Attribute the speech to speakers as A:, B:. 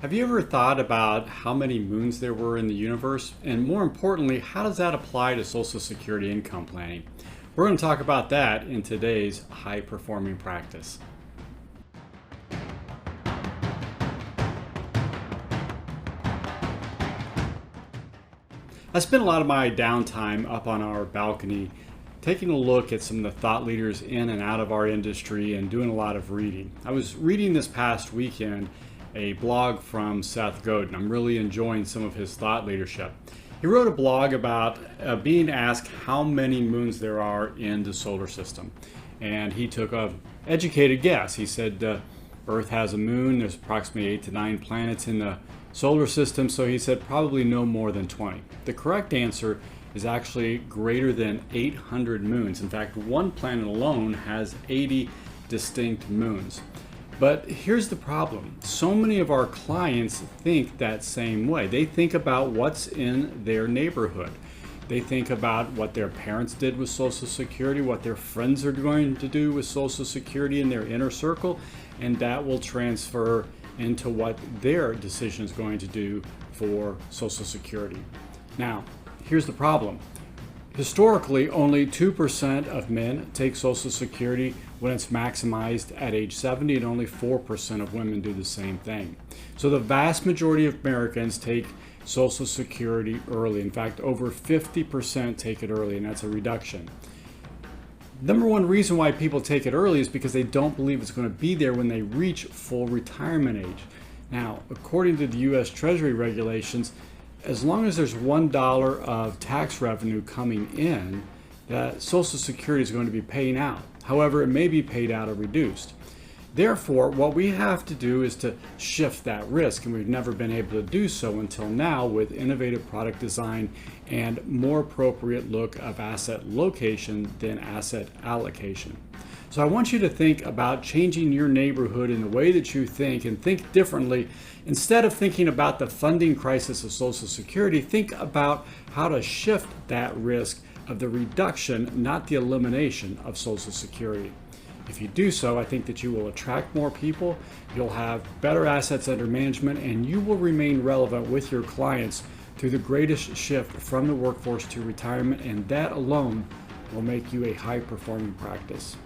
A: Have you ever thought about how many moons there were in the universe? And more importantly, how does that apply to Social Security income planning? We're going to talk about that in today's high performing practice. I spent a lot of my downtime up on our balcony taking a look at some of the thought leaders in and out of our industry and doing a lot of reading. I was reading this past weekend a blog from Seth Godin. I'm really enjoying some of his thought leadership. He wrote a blog about being asked how many moons there are in the solar system. And he took an educated guess. He said Earth has a moon, there's approximately 8 to 9 planets in the solar system, so he said probably no more than 20. The correct answer is actually greater than 800 moons. In fact, one planet alone has 80 distinct moons. But here's the problem. So many of our clients think that same way. They think about what's in their neighborhood. They think about what their parents did with Social Security, what their friends are going to do with Social Security in their inner circle, and that will transfer into what their decision is going to do for Social Security. Now, here's the problem. Historically, only 2% of men take Social Security when it's maximized at age 70, and only 4% of women do the same thing. So the vast majority of Americans take Social Security early. In fact, over 50% take it early, and that's a reduction. Number one reason why people take it early is because they don't believe it's going to be there when they reach full retirement age. Now, according to the U.S. Treasury regulations, as long as there's $1 of tax revenue coming in, that Social Security is going to be paying out. However, it may be paid out or reduced. Therefore, what we have to do is to shift that risk, and we've never been able to do so until now with innovative product design and more appropriate look of asset location than asset allocation. So I want you to think about changing your neighborhood in the way that you think, and think differently. Instead of thinking about the funding crisis of Social Security, think about how to shift that risk of the reduction, not the elimination, of Social Security. If you do so, I think that you will attract more people, you'll have better assets under management, and you will remain relevant with your clients through the greatest shift from the workforce to retirement, and that alone will make you a high-performing practice.